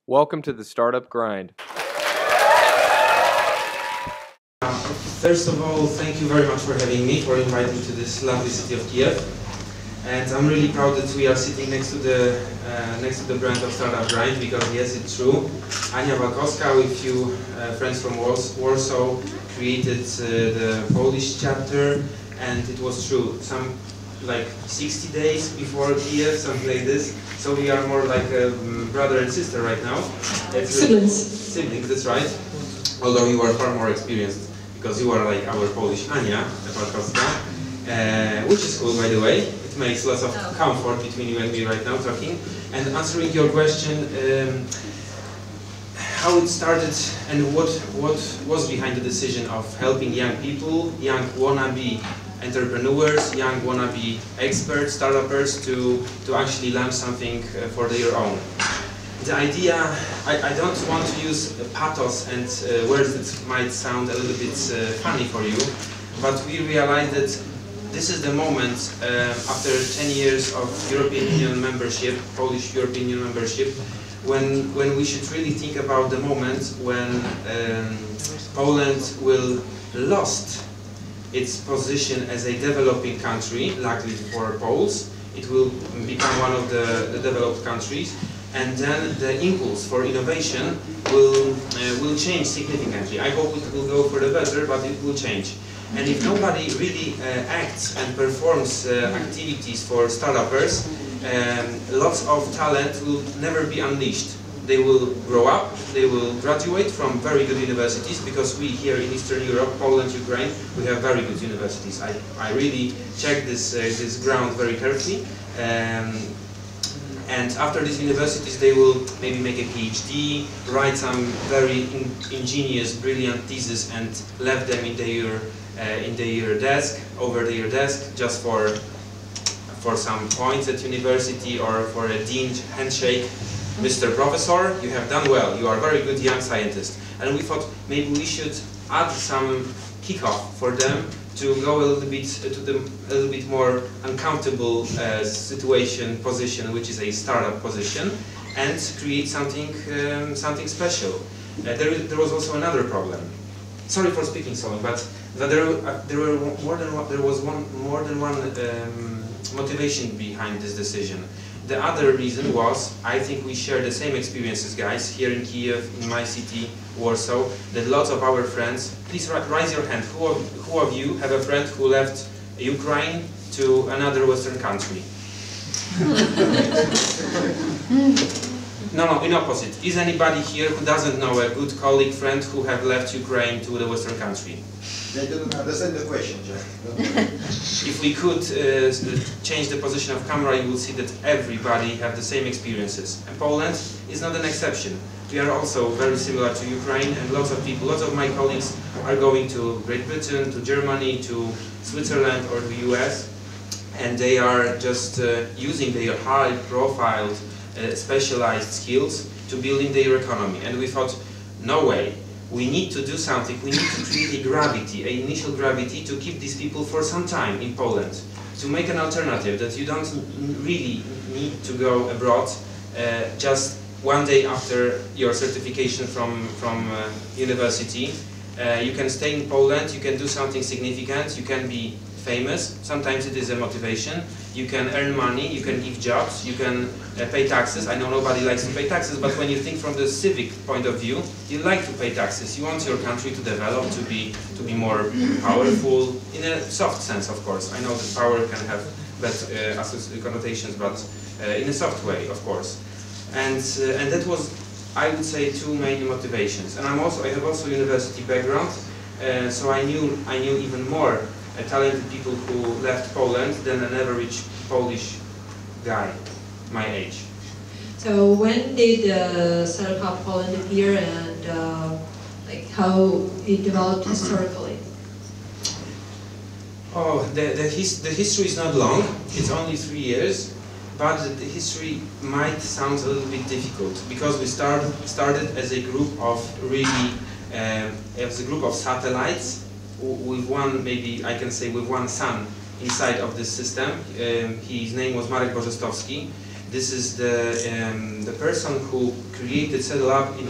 Welcome to the Startup Grind. First of all, thank you very much for having me, for inviting me to this lovely city of Kyiv. And I'm really proud that we are sitting next to the brand of Startup Grind, because yes, it's true. Ania Walkowska, with few friends from Warsaw, created the Polish chapter, and it was true. Some like 60 days before Kyiv, something like this. So we are more like a brother and sister right now. Siblings. Siblings, that's right. Although you are far more experienced, because you are like our Polish Ania Walkowska, which is cool, by the way. It makes lots of comfort between you and me right now talking. And answering your question, how it started and what was behind the decision of helping young people, young wannabe entrepreneurs, young wannabe experts, startuppers to actually launch something for their own. The idea, I don't want to use pathos and words that might sound a little bit funny for you, but we realized that this is the moment after 10 years of European Union membership, Polish European Union membership, when we should really think about the moment when Poland will lost its position as a developing country. Luckily for Poles, it will become one of the developed countries, and then the impulse for innovation will change significantly. I hope it will go for the better, but it will change. And if nobody really acts and performs activities for startuppers, lots of talent will never be unleashed. They will grow up, they will graduate from very good universities, because we here in Eastern Europe, Poland, Ukraine, we have very good universities. I really checked this ground very carefully. And after these universities, they will maybe make a PhD, write some very ingenious, brilliant thesis, and left them in their desk, over their desk, just for some points at university or for a dean's handshake. Mr. Professor, you have done well. You are a very good young scientist. And we thought maybe we should add some kickoff for them to go a little bit to the a little bit more uncomfortable position, which is a startup position, and create something special. There was also another problem. Sorry for speaking so long, but there was more than one motivation behind this decision. The other reason was, I think we share the same experiences, guys, here in Kyiv, in my city, Warsaw, that lots of our friends, please raise your hand, who of you have a friend who left Ukraine to another Western country? No, in opposite. Is anybody here who doesn't know a good colleague, friend who have left Ukraine to the Western country? They didn't understand the question, Jack. If we could change the position of camera, you will see that everybody have the same experiences. And Poland is not an exception. We are also very similar to Ukraine, and lots of people, lots of my colleagues are going to Great Britain, to Germany, to Switzerland or the US, and they are just using their high-profiled, specialized skills to building their economy. And we thought, no way. We need to do something. We need to create a gravity, an initial gravity, to keep these people for some time in Poland, to make an alternative that you don't really need to go abroad just one day after your certification from university. You can stay in Poland, you can do something significant, you can be famous. Sometimes it is a motivation. You can earn money, you can give jobs, you can pay taxes. I know nobody likes to pay taxes, but when you think from the civic point of view, you like to pay taxes. You want your country to develop, to be more powerful, in a soft sense, of course. I know that power can have bad connotations, but in a soft way, of course. And that was, I would say, two main motivations. And I have also university background, so I knew even more talented people who left Poland than an average Polish guy my age. So when did Startup Poland appear, and like how it developed historically? Oh, the history is not long. It's only 3 years, but the history might sound a little bit difficult, because we started as a group of satellites, with one, maybe I can say, with one son inside of this system. His name was Maciek Sadowski. This is the person who set up in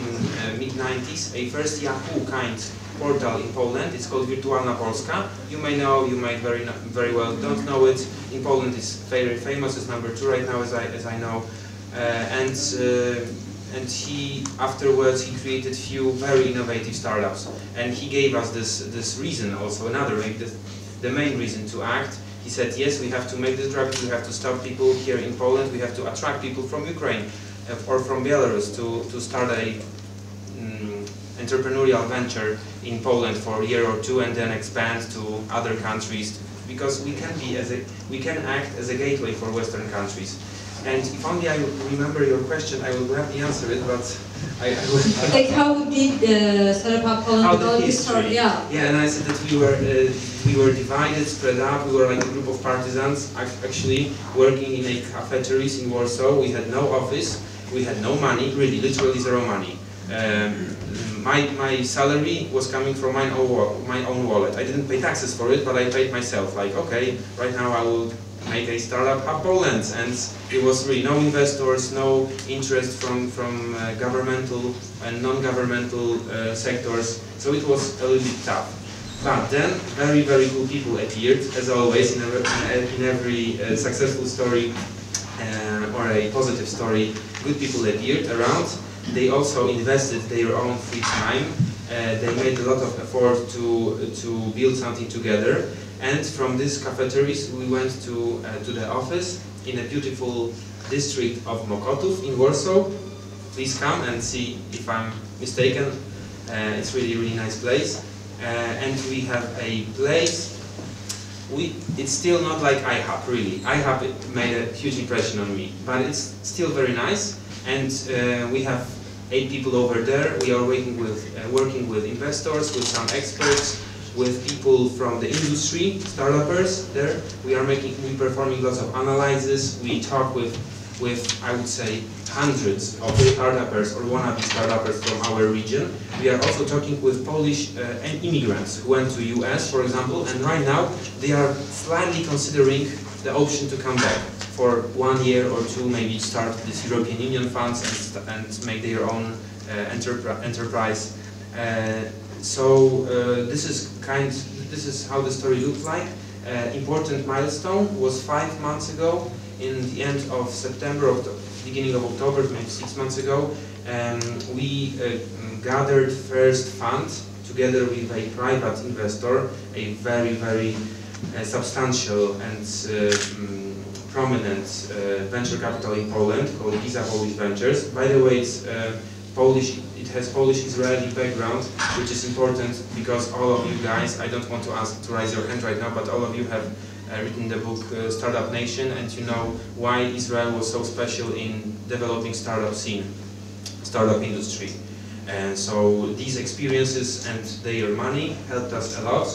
mid-90s a first Yahoo kind portal in Poland. It's called Wirtualna Polska. You may know, you might very well don't know it. In Poland it's very famous. It's #2 right now, as I know. And he afterwards he created few very innovative startups. And he gave us this reason also, another maybe the main reason to act. He said, yes, we have to make this rapid, we have to stop people here in Poland, we have to attract people from Ukraine or from Belarus to start a entrepreneurial venture in Poland for a year or two and then expand to other countries, because we can act as a gateway for Western countries. And if only I remember your question, I will gladly answer it, but I will... Like, how did Startup Poland develop this story? Yeah. Yeah, and I said that we were divided, spread up. We were like a group of partisans, actually working in a cafeteries in Warsaw. We had no office, we had no money, really, literally zero money. My salary was coming from my own wallet. I didn't pay taxes for it, but I paid myself. Like, okay, right now I will make a startup hub Poland, and it was really no investors, no interest from governmental and non-governmental sectors, so it was a little bit tough. But then very, very cool people appeared, as always in every successful story or a positive story. Good people appeared around. They also invested their own free time. They made a lot of effort to build something together. And from these cafeterias we went to the office in a beautiful district of Mokotów in Warsaw. Please come and see if I'm mistaken. It's really, really nice place. And we have a place. It's still not like IHUB, really. IHUB made a huge impression on me, but it's still very nice. And we have 8 people over there. We are working with investors, with some experts, with people from the industry, startups there. We are performing lots of analysis. We talk with I would say hundreds of startups or wannabe startups from our region. We are also talking with Polish immigrants who went to US, for example, and right now they are slightly considering the option to come back for 1 year or 2, maybe start this European Union funds and make their own enterprise. So this is how the story looks like. Important milestone was 5 months ago, in the end of September, beginning of October, maybe 6 months ago. We gathered first fund together with a private investor, a very, very substantial and prominent venture capital in Poland called Visa Polish Ventures. By the way, it's Polish. It has Polish-Israeli background, which is important because all of you guys, I don't want to ask to raise your hand right now, but all of you have written the book Startup Nation, and you know why Israel was so special in developing startup scene, startup industry. And so these experiences and their money helped us a lot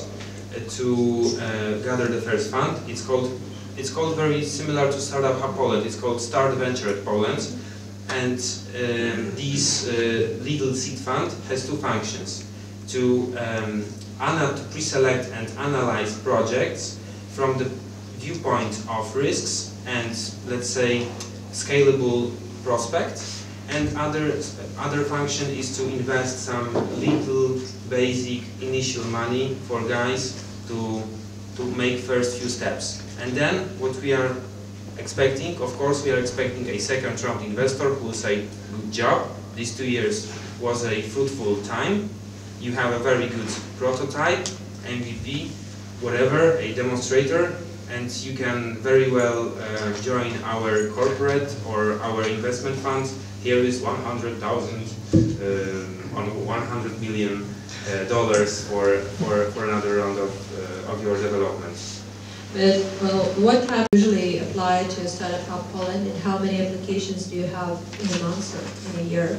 to gather the first fund. It's called very similar to Startup Hub Poland. It's called Start Venture at Poland. And this little seed fund has 2 functions: to pre-select and analyze projects from the viewpoint of risks and, let's say, scalable prospects. And other function is to invest some little basic initial money for guys to make first few steps. And then what we are expecting, of course, we are expecting a second round investor who will say, good job, these 2 years was a fruitful time, you have a very good prototype, MVP, whatever, a demonstrator, and you can very well join our corporate or our investment fund. Here is 100,000 on $100 million for another round of your development. But, well, what type usually apply to Startup Hub Poland, and how many applications do you have in a month or in a year?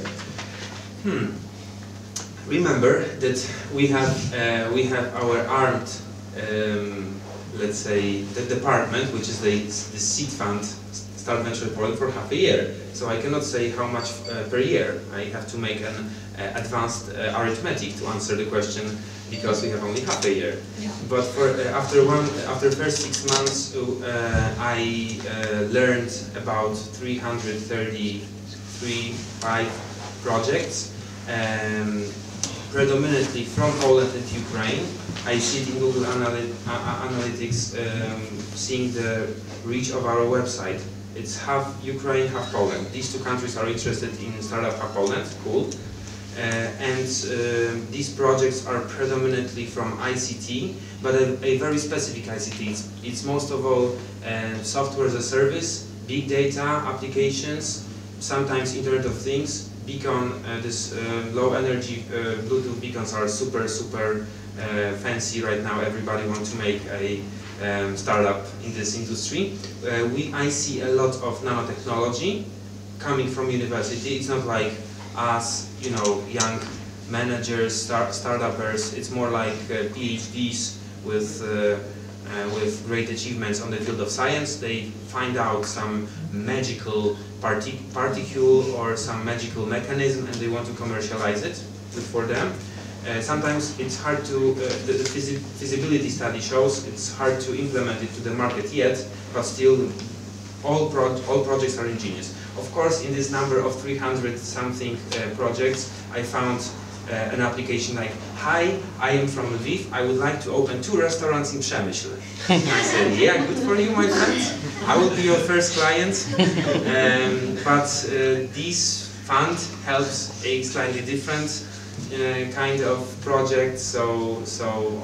Remember that we have our armed, let's say, the department, which is the seed fund start Venture Poland for half a year. So I cannot say how much per year. I have to make an advanced arithmetic to answer the question because we have only half a year. Yeah. But for, after first 6 months, I learned about 335 projects, predominantly from Poland and Ukraine. I see it in Google Analytics, seeing the reach of our website. It's half Ukraine, half Poland. These two countries are interested in Startup Hub Poland, cool. These projects are predominantly from ICT, but a very specific ICT. It's most of all software as a service, big data applications, sometimes Internet of Things, beacon, low energy Bluetooth beacons are super fancy right now. Everybody wants to make a startup in this industry. I see a lot of nanotechnology coming from university. It's not like us, you know, young managers, startuppers. It's more like PhDs with great achievements on the field of science. They find out some magical particle or some magical mechanism and they want to commercialize it. Good for them. Sometimes it's hard to, the feasibility study shows it's hard to implement it to the market yet, but still all projects are ingenious. Of course, in this number of 300 something projects, I found an application like, hi, I am from Lviv, I would like to open 2 restaurants in Przemyśl. I said, yeah, good for you, my friend. I will be your first client. But this fund helps a slightly different kind of project, so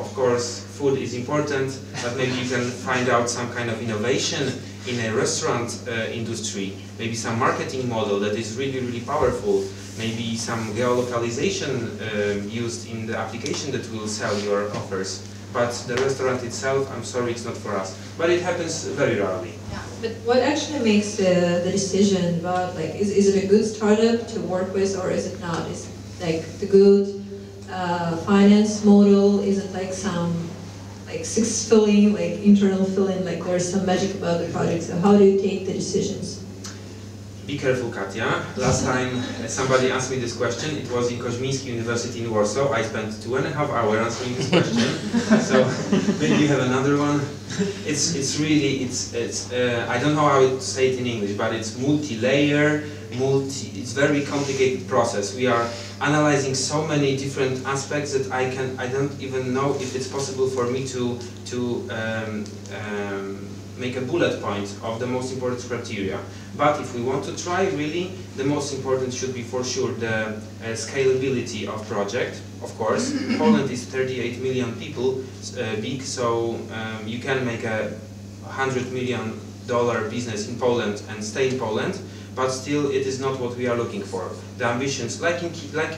of course food is important, but maybe you can find out some kind of innovation in a restaurant industry, maybe some marketing model that is really powerful, maybe some geolocalization used in the application that will sell your offers. But the restaurant itself, I'm sorry, it's not for us. But it happens very rarely. Yeah, but what actually makes the decision about, like, is it a good startup to work with or is it not? Is like the good finance model? Is it like some six filling, like internal filling, like there's some magic about the project? So how do you take the decisions? Be careful, Katia. Last time somebody asked me this question, it was in Koźmiński University in Warsaw. I spent 2.5 hours answering this question. So maybe you have another one. It's really I don't know how to say it in English, but it's multi-layer, it's very complicated process. We are analyzing so many different aspects that I don't even know if it's possible for me to make a bullet point of the most important criteria. But if we want to try, really, the most important should be for sure the scalability of project. Of course, Poland is 38 million people big, so you can make a $100 million business in Poland and stay in Poland, but still it is not what we are looking for. The ambitions, like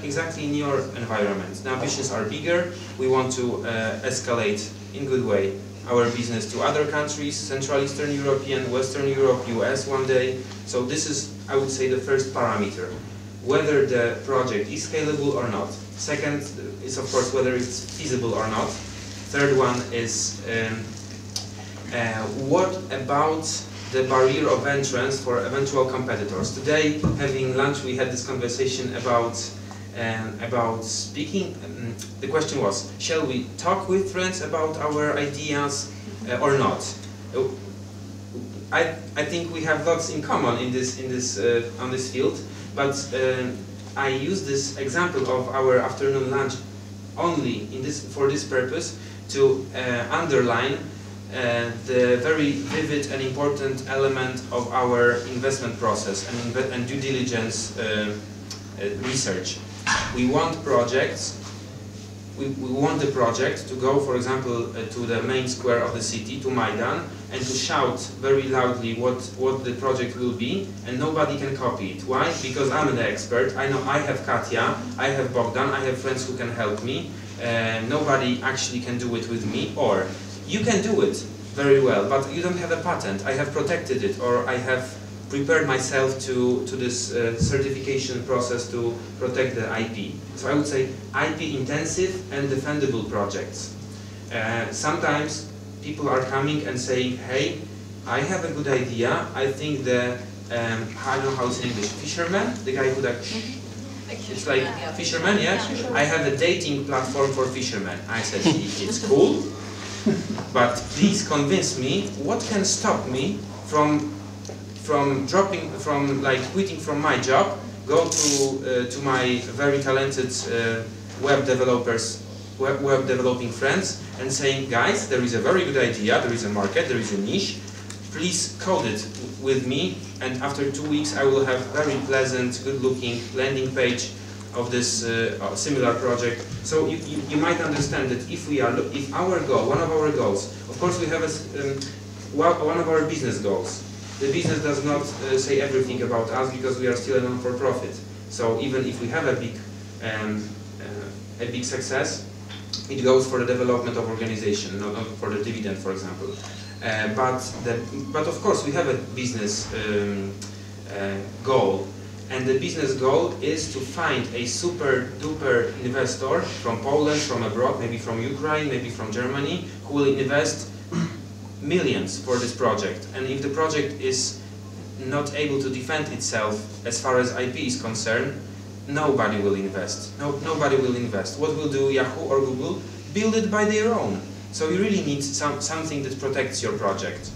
exactly in your environment, the ambitions are bigger. We want to escalate in good way our business to other countries, Central Eastern European, Western Europe, US one day. So this is, I would say, the first parameter, whether the project is scalable or not. Second is, of course, whether it's feasible or not. Third one is what about the barrier of entrance for eventual competitors. Today, having lunch, we had this conversation about speaking. The question was, shall we talk with friends about our ideas or not? I think we have lots in common on this field, but I use this example of our afternoon lunch only for this purpose to underline the very vivid and important element of our investment process and due diligence research. We want projects. We want the project to go, for example, to the main square of the city, to Maidan, and to shout very loudly what the project will be, and nobody can copy it. Why? Because I'm the expert. I know I have Katia, I have Bogdan, I have friends who can help me. Nobody actually can do it with me, or you can do it very well, but you don't have a patent. I have protected it, or I have prepared myself to this certification process to protect the IP. So I would say IP intensive and defendable projects. Sometimes people are coming and saying, hey, I have a good idea. I think the, I don't know how it's in English, fisherman, the guy who it's like fisherman, yeah? I have a dating platform for fishermen. I said, it's cool, but please convince me, what can stop me from quitting from my job, go to my very talented web developing friends and saying, guys, there is a very good idea, there is a market, there is a niche, please code it with me, and after 2 weeks I will have very pleasant, good-looking landing page of this similar project. So you might understand that if our goal, one of our goals, of course we have one of our business goals. The business does not say everything about us because we are still a non-for-profit. So even if we have a big success, it goes for the development of organization, not for the dividend, for example. But of course we have a business goal, and the business goal is to find a super duper investor from Poland, from abroad, maybe from Ukraine, maybe from Germany, who will invest millions for this project. And if the project is not able to defend itself as far as IP is concerned, nobody will invest. Nobody will invest. What will do Yahoo or Google? Build it by their own. So you really need something that protects your project.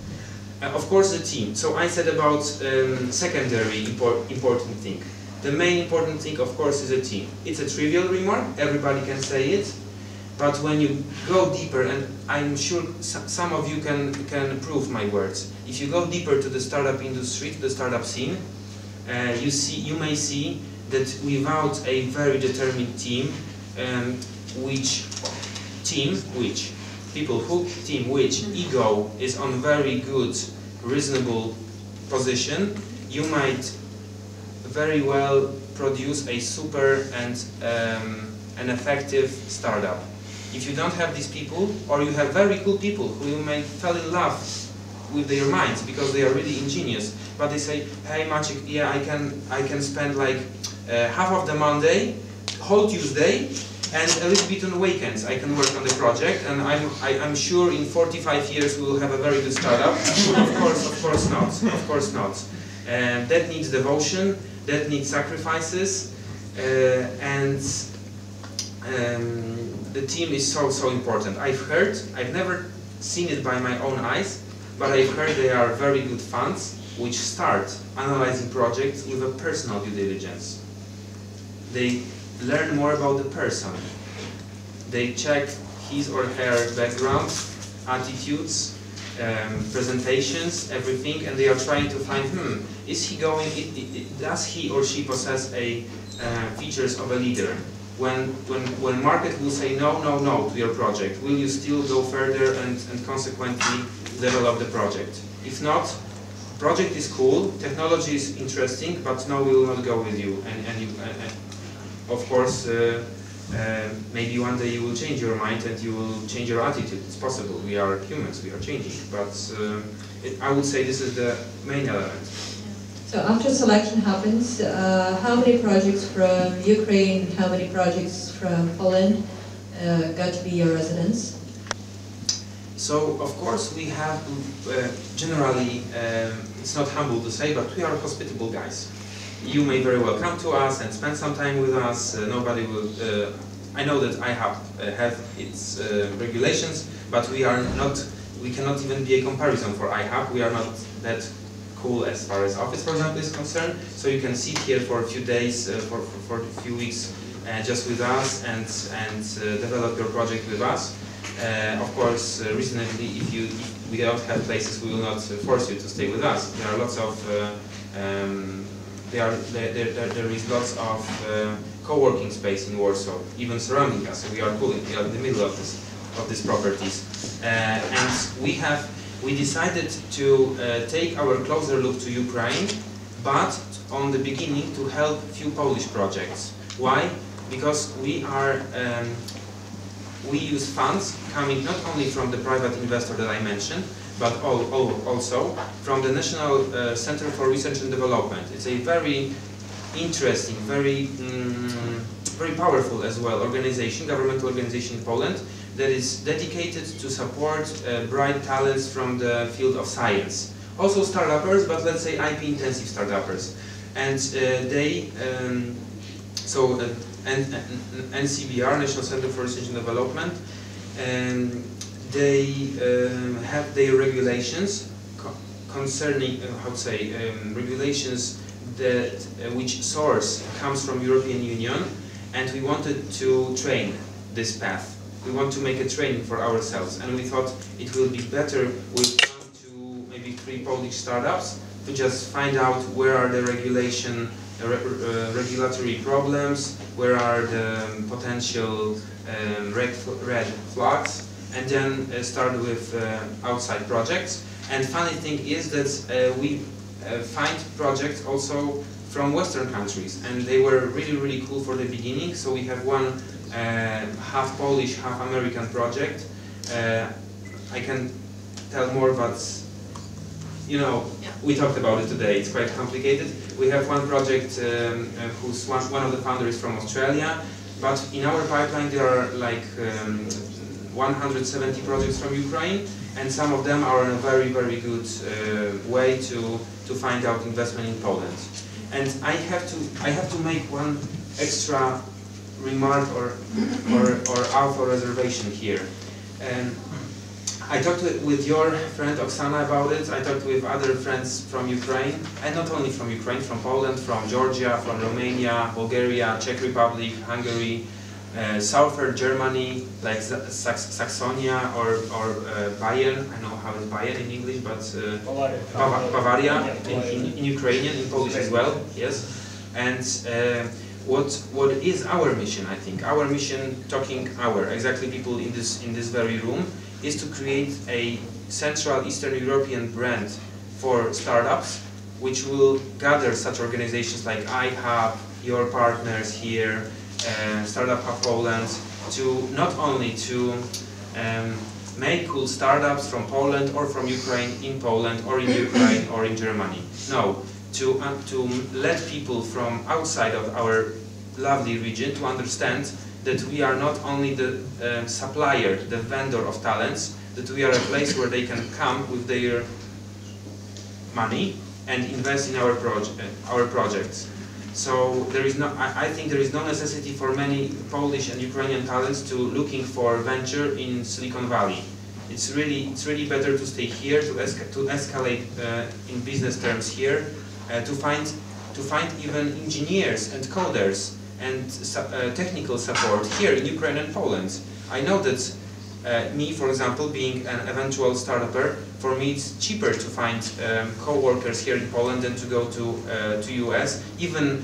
Of course, the team. So I said about secondary important thing. The main important thing, of course, is a team. It's a trivial remark. Everybody can say it. But when you go deeper, and I'm sure some of you can prove my words, if you go deeper to the startup industry, to the startup scene, you may see that without a very determined team, which ego is on very good, reasonable position, you might very well produce a super and an effective startup. If you don't have these people, or you have very cool people who you may fall in love with their minds because they are really ingenious, but they say, hey Maciek, yeah, I can spend like half of the Monday, whole Tuesday, and a little bit on weekends I can work on the project, and I'm sure in 45 years we will have a very good startup. Of course not. That needs devotion, that needs sacrifices, and the team is so important. I've never seen it by my own eyes, but I've heard there are very good funds which start analyzing projects with a personal due diligence. They learn more about the person. They check his or her background, attitudes, presentations, everything, and they are trying to find, does he or she possess a features of a leader? When market will say no to your project, will you still go further and consequently develop the project? If not, project is cool, technology is interesting, but no, we will not go with you. And of course, maybe one day you will change your mind and you will change your attitude. It's possible. We are humans, we are changing. But I would say this is the main element. So after selection happens, how many projects from Ukraine, how many projects from Poland got to be your residents? So of course we have generally, it's not humble to say, but we are hospitable guys. You may very well come to us and spend some time with us. Nobody will. I know that IHAP have its regulations, but we are not. We cannot even be a comparison for IHAP. We are not that cool as far as office, for example, is concerned. So you can sit here for a few days, for a few weeks, just with us and develop your project with us. Of course, reasonably, if we don't have places, we will not force you to stay with us. There are lots of there is lots of co-working space in Warsaw, even surrounding us. So we are cool. We are in the middle of these properties, and we decided to take our closer look to Ukraine, but on the beginning to help few Polish projects. Why? Because we use funds coming not only from the private investor that I mentioned, but also from the National Center for Research and Development. It's a very interesting, very powerful as well organization, governmental organization in Poland, that is dedicated to support bright talents from the field of science. Also startuppers, but let's say IP-intensive startuppers. And NCBR, National Center for Research and Development, they have their regulations concerning, regulations that which source comes from European Union, and we wanted to train this path. We want to make a training for ourselves, and we thought it will be better with 1 to maybe 3 Polish startups to just find out where are the regulatory problems, where are the potential red flags, and then start with outside projects. And funny thing is that we find projects also from Western countries, and they were really cool for the beginning. So we have one half Polish, half American project. I can tell more, but you know, we talked about it today. It's quite complicated. We have one project who's one of the founders from Australia, but in our pipeline there are like 170 projects from Ukraine, and some of them are in a very good way to find out investment in Poland. And I have to make one extra remark or auto reservation here. I talked with your friend Oksana about it. I talked with other friends from Ukraine, and not only from Ukraine, from Poland, from Georgia, from Romania, Bulgaria, Czech Republic, Hungary, southern Germany, like Saxonia or Bayern. I know how it's Bayern in English, but Bavaria in Ukrainian, in Polish as well. Yes, and what is our mission? I think our mission, exactly people in this very room, is to create a Central Eastern European brand for startups, which will gather such organizations like iHub, your partners here, Startup Hub Poland, to not only to make cool startups from Poland or from Ukraine in Poland or in Ukraine or in Germany. No, to let people from outside of our lovely region to understand that we are not only the supplier, the vendor of talents, that we are a place where they can come with their money and invest in our projects. So there is I think there is no necessity for many Polish and Ukrainian talents to looking for venture in Silicon Valley. It's really better to stay here, to escalate in business terms here, to find even engineers and coders and technical support here in Ukraine and Poland. I know that me, for example, being an eventual startupper, for me it's cheaper to find co-workers here in Poland than to go to US, even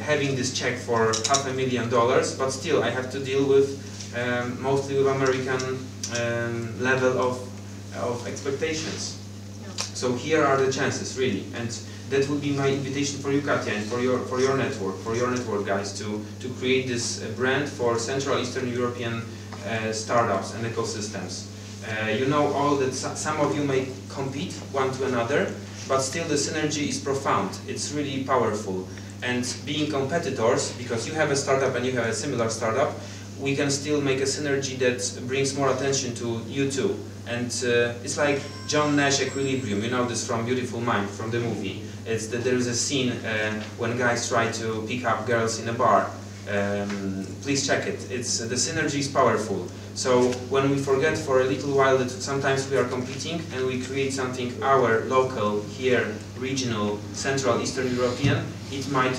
having this check for $500,000, but still I have to deal with mostly with American level of expectations. So here are the chances, really, and that would be my invitation for you, Katja, and for your network guys, to create this brand for Central Eastern European startups and ecosystems. You know all that some of you may compete one to another, but still the synergy is profound. It's really powerful. And being competitors, because you have a startup and you have a similar startup, we can still make a synergy that brings more attention to you too. And it's like John Nash Equilibrium, you know this from Beautiful Mind, from the movie. It's that there is a scene when guys try to pick up girls in a bar. Please check it. The synergy is powerful. So when we forget for a little while that sometimes we are competing and we create something our local, here, regional, Central Eastern European, it might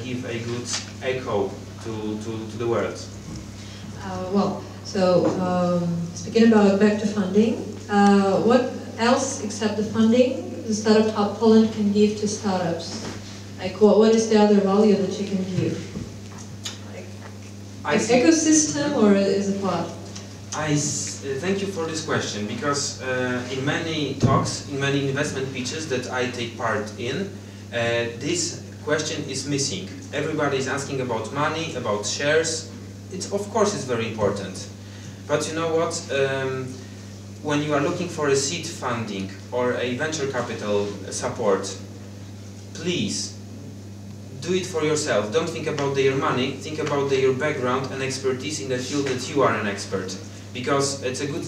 give a good echo to the world. Speaking about back to funding, what else except the funding the Startup Hub Poland can give to startups? Like what is the other value that you can give? Like ecosystem, or is it what? Thank you for this question, because in many talks, in many investment pitches that I take part in, this question is missing. Everybody is asking about money, about shares. Of course it's very important. But you know what? When you are looking for a seed funding or a venture capital support, please do it for yourself. Don't think about their money, think about their background and expertise in the field that you are an expert. because it's a good.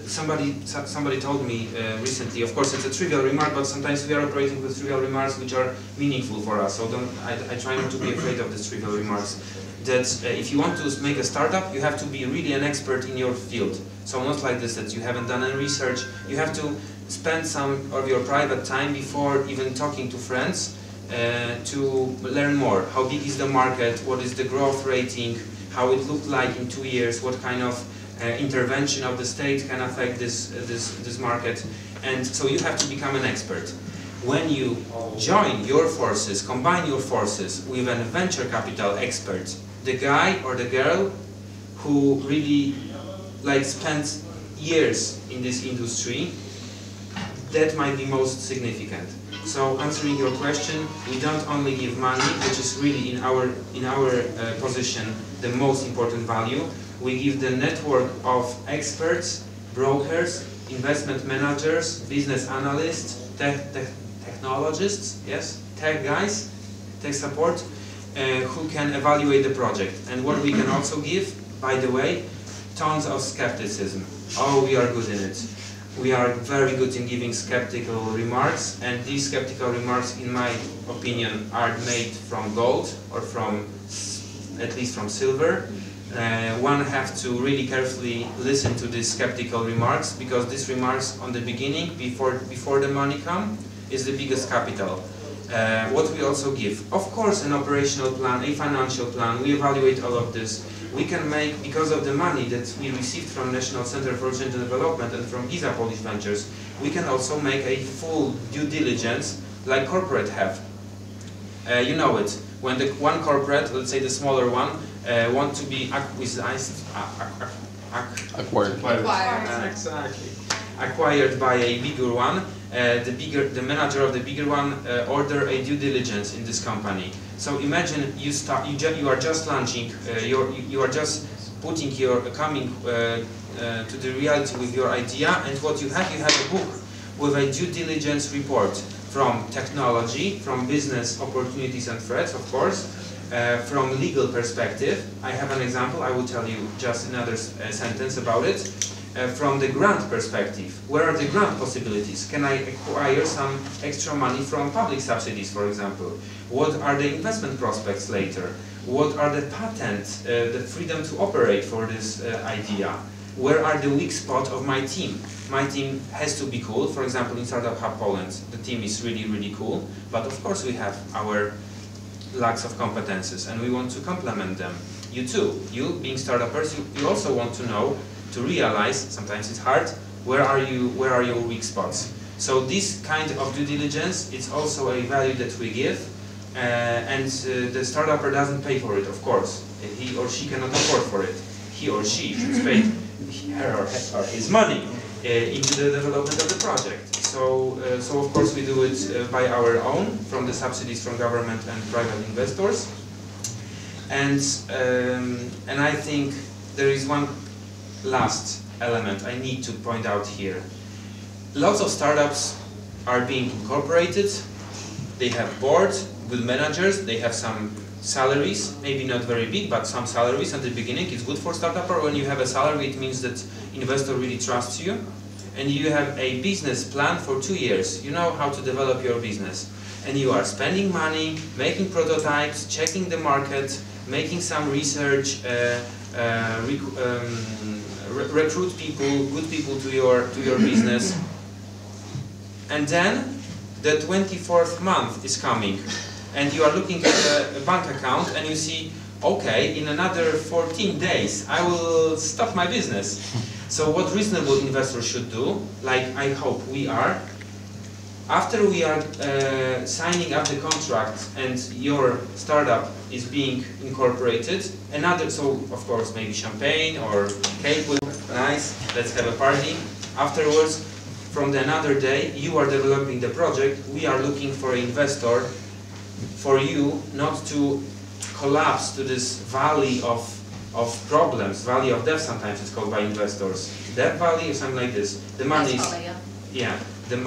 Somebody told me recently. Of course, it's a trivial remark, but sometimes we are operating with trivial remarks which are meaningful for us. So I try not to be afraid of these trivial remarks. That if you want to make a startup, you have to be really an expert in your field. So not like this, that you haven't done any research. You have to spend some of your private time before even talking to friends to learn more. How big is the market? What is the growth rating? How it looked like in 2 years? What kind of intervention of the state can affect this market? And so you have to become an expert. When you join your forces, combine your forces with a venture capital expert, the guy or the girl who really spent years in this industry, that might be most significant. So answering your question, we don't only give money, which is really in our position the most important value. We give the network of experts, brokers, investment managers, business analysts, technologists, yes, tech guys, tech support, who can evaluate the project. And what we can also give, by the way, tons of skepticism. Oh, we are good in it. We are very good in giving skeptical remarks, and these skeptical remarks, in my opinion, are made from gold or from, at least from silver. One have to really carefully listen to these skeptical remarks, because these remarks on the beginning, before the money come, is the biggest capital. What we also give, of course, an operational plan, a financial plan. We evaluate all of this. We can make, because of the money that we received from National Center for Research and Development and from GIZA Polish Ventures, we can also make a full due diligence like corporate have. You know it. When the one corporate, let's say the smaller one, want to be acquired. Exactly. Acquired by a bigger one, the manager of the bigger one order a due diligence in this company. So imagine you are just launching, you are just coming to the reality with your idea, and what you have a book with a due diligence report from technology, from business opportunities and threats, of course, from legal perspective. I have an example. I will tell you just another sentence about it. From the grant perspective, where are the grant possibilities? Can I acquire some extra money from public subsidies, for example? What are the investment prospects later? What are the patents, the freedom to operate for this idea? Where are the weak spots of my team? My team has to be cool. For example, in Startup Hub Poland, the team is really, really cool. But of course we have our lacks of competences, and we want to complement them. You too. You, being startuppers, you also want to know, to realize, sometimes it's hard, where are your weak spots. So this kind of due diligence, it's also a value that we give, and the startupper doesn't pay for it, of course. He or she cannot afford for it. He or she should pay her or his money into the development of the project. So of course we do it by our own, from the subsidies from government and private investors. And I think there is one last element I need to point out here. Lots of startups are being incorporated. They have boards, good managers, they have some salaries, maybe not very big, but some salaries at the beginning. It's good for startupper. When you have a salary, it means that investor really trusts you, and you have a business plan for 2 years. You know how to develop your business, and you are spending money, making prototypes, checking the market, making some research, recruit people, good people to your business, and then the 24th month is coming, and you are looking at a bank account and you see, okay, in another 14 days I will stop my business. So what reasonable investors should do, like I hope we are, after we are signing up the contract and your startup is being incorporated, so of course maybe champagne or cake, nice, let's have a party. Afterwards, from the another day, you are developing the project, we are looking for an investor for you not to collapse to this valley of problems, valley of death sometimes it's called by investors. Death valley or something like this. The money is, yeah, the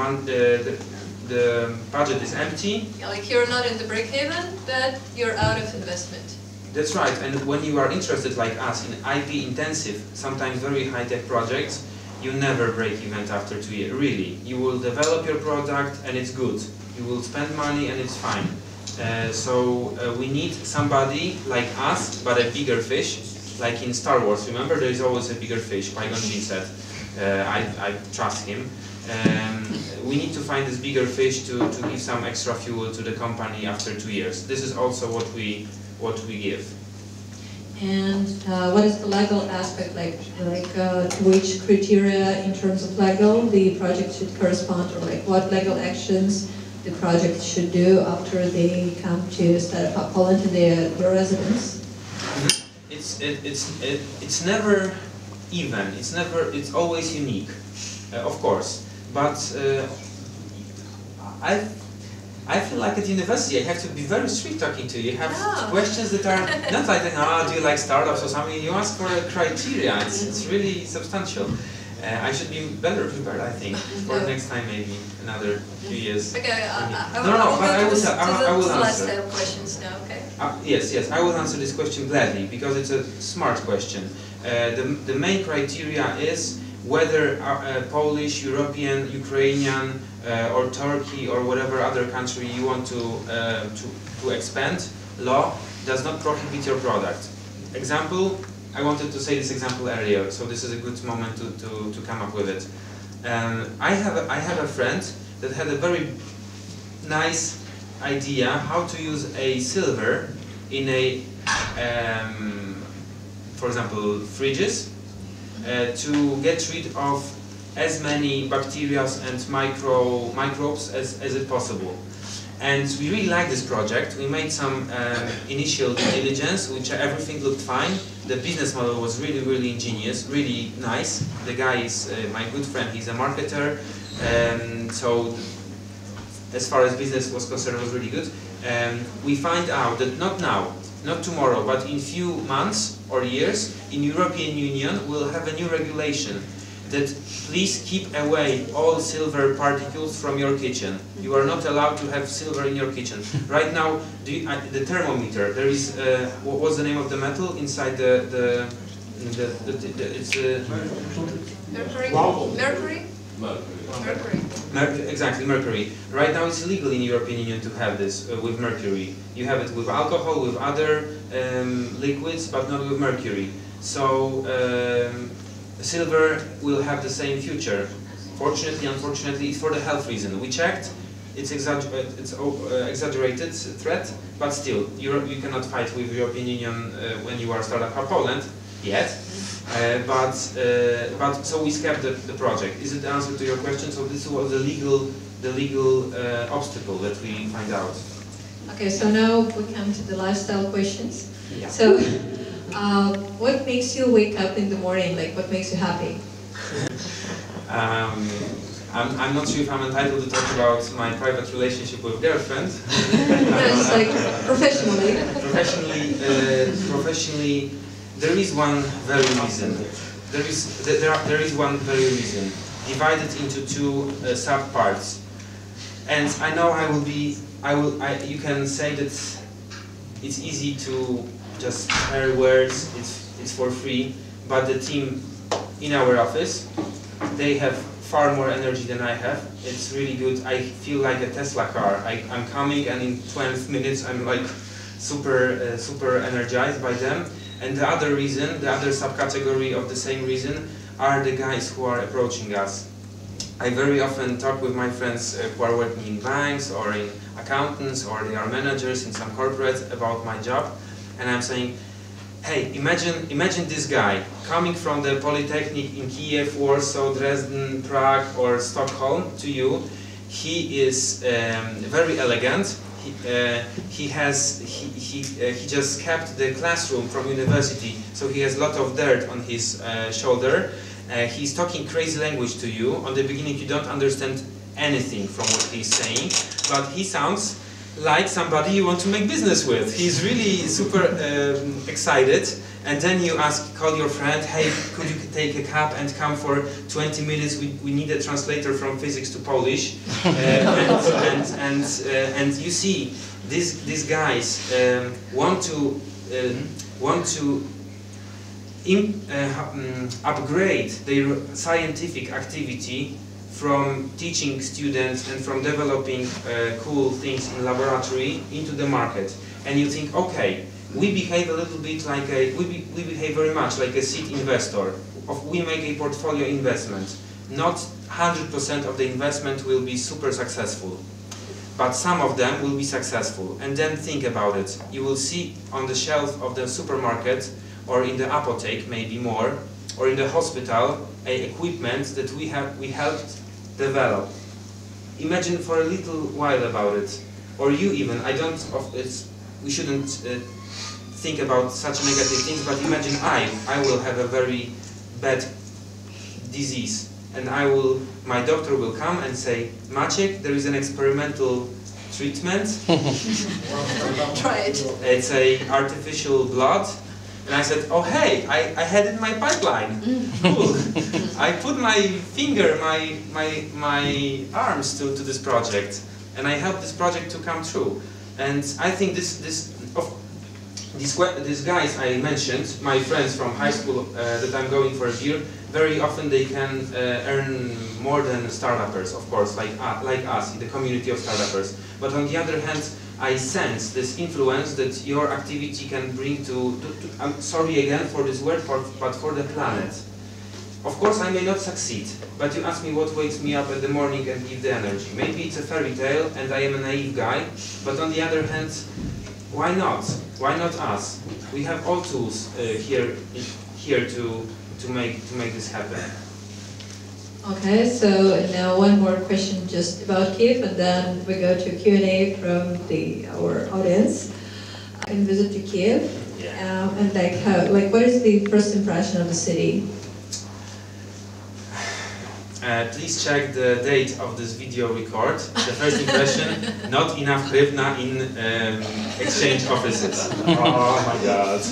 budget is empty. Yeah, like you're not in the break haven, but you're out of investment. That's right, and when you are interested like us in IP intensive, sometimes very high-tech projects, you never break even after 2 years, really. You will develop your product and it's good. You will spend money and it's fine. So we need somebody like us, but a bigger fish, like in Star Wars. Remember, there is always a bigger fish, Qui-Gon Jinn said. I trust him. We need to find this bigger fish to give some extra fuel to the company after 2 years. This is also what we give. And what is the legal aspect, like to which criteria in terms of legal the project should correspond, or like what legal actions the project should do after they come to start up Poland in their residence? It's never even. It's always unique, of course. But I feel like at university I have to be very strict talking to you. You have questions that are not like, do you like startups or something? You ask for a criteria. It's really substantial. I should be better prepared, I think, for next time, maybe another few years. Okay, I will answer. answer. Last questions now, okay? Yes, I will answer this question gladly because it's a smart question. The main criteria is whether Polish, European, Ukrainian, or Turkey or whatever other country you want to expand, law does not prohibit your product. Example, I wanted to say this example earlier, so this is a good moment to come up with it. I have a friend that had a very nice idea how to use a silver in a, for example, fridges, to get rid of as many bacteria and microbes as it possible. And we really like this project. We made some initial due diligence, which everything looked fine. The business model was really, really ingenious, really nice. The guy is my good friend, he's a marketer. So as far as business was concerned, it was really good. We find out that not now, not tomorrow, but in few months or years, in European Union, we'll have a new regulation that please keep away all silver particles from your kitchen. You are not allowed to have silver in your kitchen. Right now, the thermometer, there is, what's the name of the metal inside it's Mercury? Mercury. Exactly, mercury. Right now it's illegal in European Union to have this with mercury. You have it with alcohol, with other liquids, but not with mercury. So silver will have the same future. Fortunately, unfortunately, it's for the health reason. We checked, it's exaggerated threat, but still, you cannot fight with European Union when you are startup Poland yet. But so we scrapped the project. Is it the answer to your question? So this was the legal obstacle that we find out. Okay, so now we come to the lifestyle questions. Yeah. So, what makes you wake up in the morning? Like, what makes you happy? I'm not sure if I'm entitled to talk about my private relationship with girlfriend. Just like professionally. Professionally, there is one very reason. There is one very reason, divided into two sub parts. And I know you can say that it's easy to just share words. It's for free, but the team in our office, they have far more energy than I have. It's really good. I feel like a Tesla car. I'm coming, and in 12 minutes I'm like super energized by them. And the other reason, the other subcategory of the same reason, are the guys who are approaching us. I very often talk with my friends who are working in banks or in accountants, or they are managers in some corporates about my job, and I'm saying, hey, imagine this guy coming from the Polytechnic in Kyiv, Warsaw, Dresden, Prague, or Stockholm to you. He is very elegant. He just kept the classroom from university, so he has a lot of dirt on his shoulder. He's talking crazy language to you. On the beginning you don't understand anything from what he's saying, but he sounds like somebody you want to make business with. He's really super excited, and then you call your friend, hey, could you take a cab and come for 20 minutes? We need a translator from physics to Polish. And you see, these guys want to want to upgrade their scientific activity from teaching students and from developing cool things in laboratory into the market. And you think, okay, we behave a little bit like we behave very much like a seed investor. We make a portfolio investment. Not 100% of the investment will be super successful, but some of them will be successful. And then think about it. You will see on the shelf of the supermarket or in the apotheke, maybe more, or in the hospital, equipment that we helped develop. Imagine for a little while about it, or you even. We shouldn't think about such negative things, but imagine I will have a very bad disease, and my doctor will come and say, Maciek, there is an experimental treatment. Try it. It's a artificial blood. And I said, oh hey, I had it in my pipeline. Cool. I put my finger, my arms to this project, and I helped this project to come true. And I think these guys I mentioned, my friends from high school that I'm going for a beer, very often they can earn more than startuppers, of course, like us in the community of startuppers. But on the other hand, I sense this influence that your activity can bring to I'm sorry again for this word, but for the planet. Of course, I may not succeed, but you ask me what wakes me up in the morning and give the energy. Maybe it's a fairy tale and I am a naive guy, but on the other hand, why not? Why not us? We have all tools here to make this happen. Okay, so now one more question just about Kyiv, and then we go to Q&A from our audience. In visit to Kyiv, and what is the first impression of the city? Please check the date of this video record. The first impression, not enough hryvnia in exchange offices. Oh my god.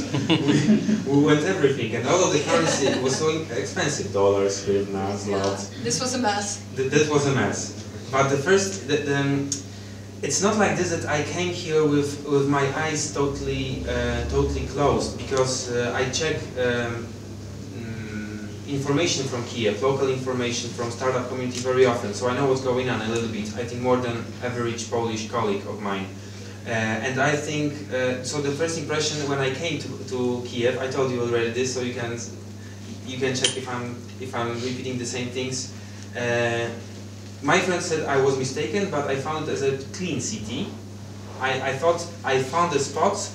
We went everything, and all of the currency was so expensive. Dollars, hryvnia, zlot. This was a mess. That was a mess. But it's not like this that I came here with my eyes totally closed, because I check information from Kyiv, local information from startup community very often, so I know what's going on a little bit. I think more than average Polish colleague of mine. And I think, so the first impression when I came to Kyiv, I told you already this, so you can check if I'm repeating the same things. My friend said I was mistaken, but I found it as a clean city. I thought I found a spot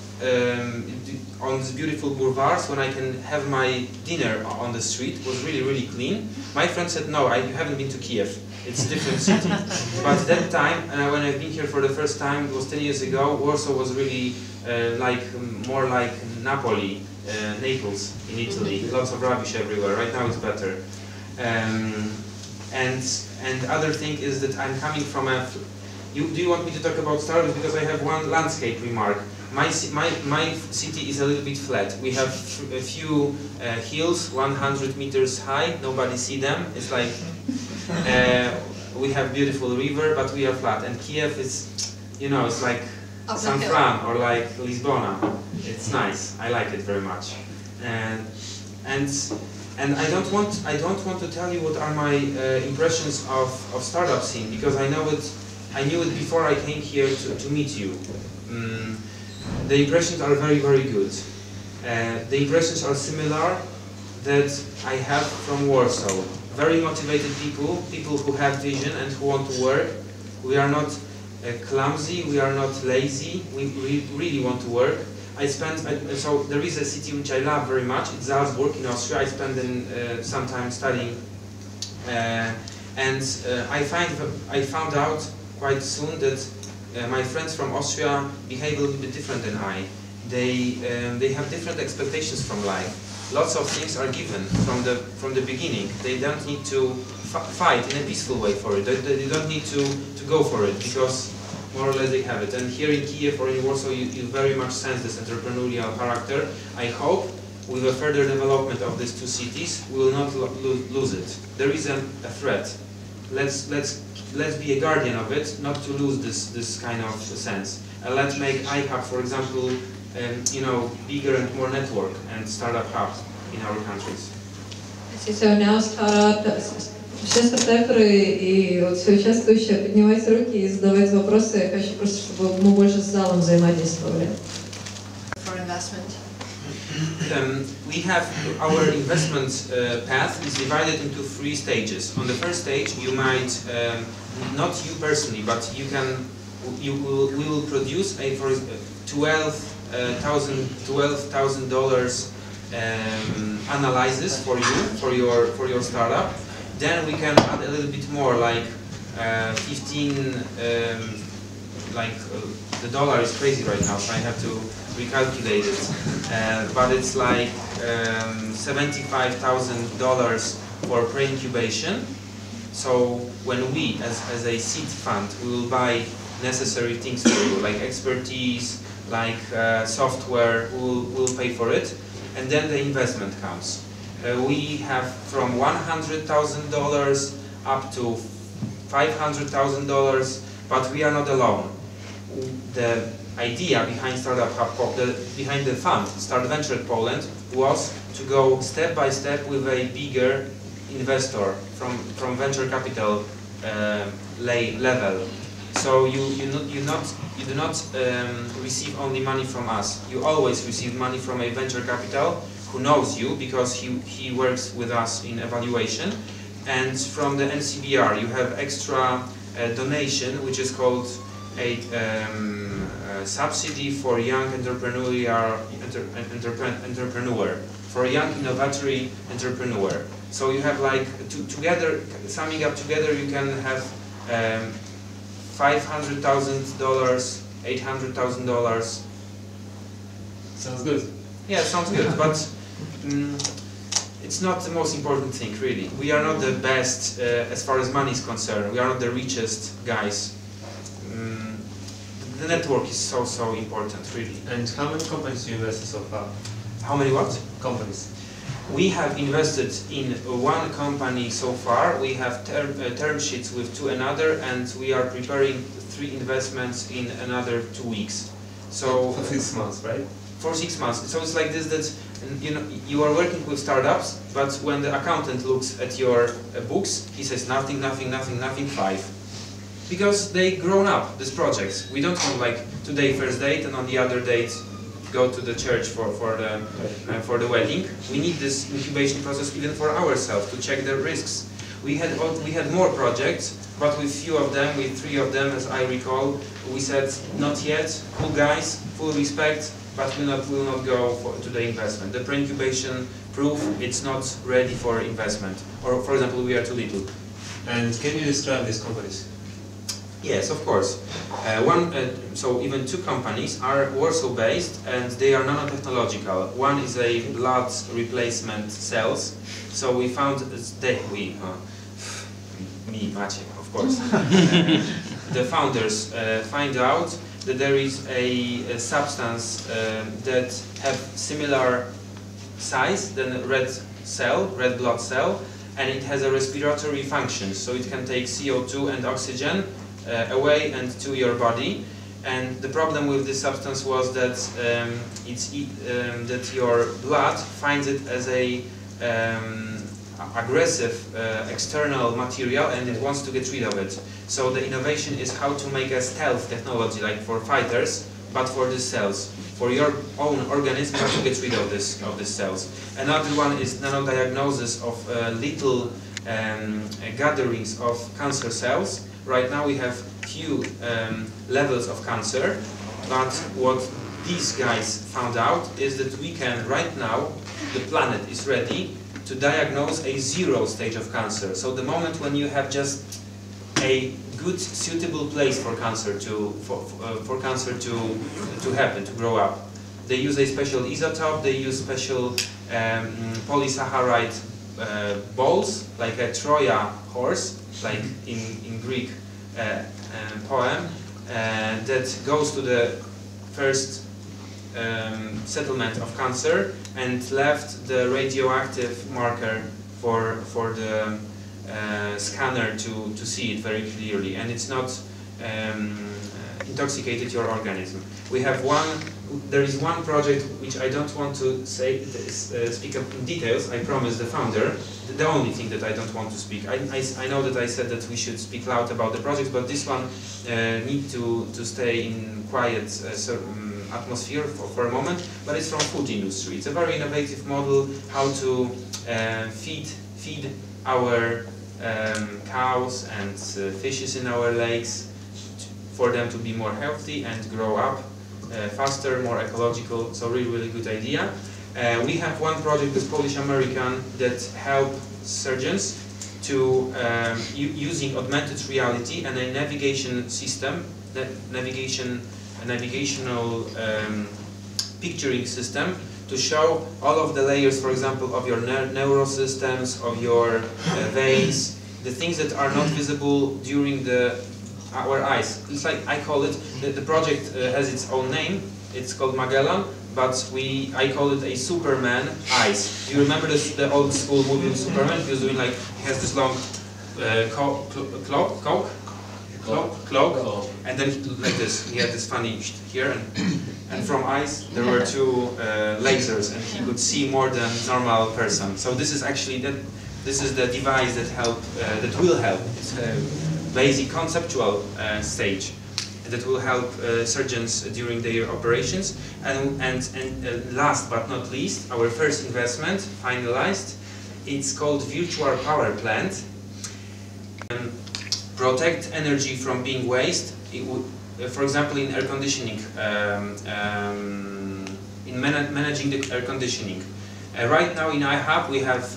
on these beautiful boulevards when I can have my dinner on the street. It was really, really clean. My friend said, no, you haven't been to Kyiv. It's a different city. But that time, when I've been here for the first time, it was 10 years ago, Warsaw was really more like Napoli, Naples in Italy. Lots of rubbish everywhere. Right now it's better. And other thing is that I'm coming from a... do you want me to talk about startups? Because I have one landscape remark. My city is a little bit flat. We have a few hills, 100 meters high. Nobody see them. It's like we have beautiful river, but we are flat. And Kyiv is, it's like San Fran or like Lisbona. It's nice. I like it very much. And I don't want to tell you what are my impressions of startup scene, because I know it. I knew it before I came here to meet you. The impressions are very, very good. The impressions are similar that I have from Warsaw. Very motivated people who have vision and who want to work. We are not clumsy, we are not lazy, we really want to work. So there is a city which I love very much, it's Salzburg in Austria. I spent some time studying, and I found out quite soon that my friends from Austria behave a little bit different than I. They have different expectations from life. Lots of things are given from the beginning. They don't need to fight in a peaceful way for it. They don't need to go for it, because more or less they have it. And here in Kyiv or in Warsaw, you very much sense this entrepreneurial character. I hope with the further development of these two cities, we will not lose it. There is a threat. Let's be a guardian of it, not to lose this kind of sense. Let's make IHUB, for example, bigger and more network and startup hubs in our countries. So now все стартаперы и вот все участвующие поднимайте руки и задавайте вопросы. Я хочу просто, чтобы мы больше с залом взаимодействовали. For investment. We have our investment path is divided into 3 stages. On the first stage, you might not you personally, but we will produce a for $12,000 analysis for your startup. Then we can add a little bit more, like 15. The dollar is crazy right now, so I have to recalculate it. But it's like $75,000 for pre-incubation. So when we, as a seed fund, we will buy necessary things for you, like expertise, like software, we'll pay for it. And then the investment comes. We have from $100,000 up to $500,000, but we are not alone. The idea behind Startup Hub, behind the fund, Start Venture Poland, was to go step by step with a bigger investor from venture capital level. So you do not receive only money from us. You always receive money from a venture capital who knows you because he works with us in evaluation. And from the NCBR you have extra donation, which is called a subsidy for young entrepreneur, for a young innovatory entrepreneur. So you have like together, summing up together, you can have $500,000, $800,000. Sounds good. Yeah, sounds good, but it's not the most important thing, really. We are not the best as far as money is concerned. We are not the richest guys. The network is so important, really. And how many companies you invested so far? How many what? Companies. We have invested in 1 company so far. We have term sheets with 2 another, and we are preparing 3 investments in another 2 weeks. So for 6 months, right? For 6 months. So it's like this, that you are working with startups, but when the accountant looks at your books, he says nothing, 5. Because they grown up, these projects. We don't want like today first date and on the other date go to the church for the wedding. We need this incubation process even for ourselves to check the risks. We had more projects, but with few of them, with 3 of them, as I recall, we said not yet. Cool guys, full respect, but will not go to the investment. The pre-incubation proof it's not ready for investment, or for example, we are too little. And can you describe these companies? Yes, of course. So even 2 companies are Warsaw-based, and they are nanotechnological. One is a blood replacement cells. So we found me, Maciek, of course. The founders find out that there is a substance that have similar size than a red blood cell, and it has a respiratory function. So it can take CO2 and oxygen away and to your body. And the problem with this substance was that that your blood finds it as a aggressive external material, and it wants to get rid of it. So the innovation is how to make a stealth technology, like for fighters, but for these cells. For your own organism, how to get rid of these cells. Another one is nanodiagnosis of little gatherings of cancer cells. Right now we have few levels of cancer, but what these guys found out is that we can, right now, the planet is ready to diagnose a 0 stage of cancer. So the moment when you have just a good, suitable place for cancer to happen, to grow up. They use a special isotope, they use special polysaccharide balls, like a Troja horse, like in Greek poem, that goes to the first settlement of cancer and left the radioactive marker for the scanner to see it very clearly, and it's not intoxicated your organism. We have 1 there is one project which I don't want to say, speak up in details. I promise the founder. The only thing that I don't want to speak. I know that I said that we should speak loud about the project, but this one need to stay in quiet atmosphere for a moment. But it's from food industry. It's a very innovative model how to feed our cows and fishes in our lakes for them to be more healthy and grow up faster, more ecological, so really good idea. We have one project with Polish-American that help surgeons to using augmented reality and a navigation system, navigational picturing system to show all of the layers, for example, of your neurosystems, of your veins, the things that are not visible during our eyes. It's like, I call it, the project has its own name, it's called Magellan, but I call it a Superman eyes. Do you remember the old school movie of Superman? He was doing like, he has this long cloak, and then like this, he had this funny here, and from eyes there were two lasers, and he could see more than normal person. So this is actually this is the device that will help. It's a basic conceptual stage that will help surgeons during their operations. And last but not least, our first investment finalized. It's called Virtual Power Plant. Protect energy from being waste. For example, in air conditioning, in managing the air conditioning. Right now in iHub we have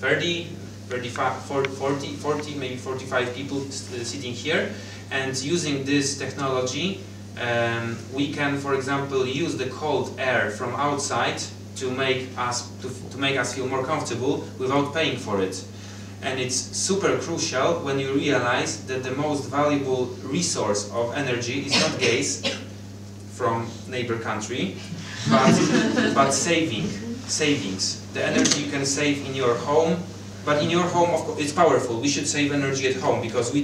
30, 35, 40, maybe 45 people sitting here, and using this technology we can, for example, use the cold air from outside to make us feel more comfortable without paying for it. And it's super crucial when you realize that the most valuable resource of energy is not gas from neighbor country, but savings. The energy you can save in your home, but in your home, of course, it's powerful. We should save energy at home because we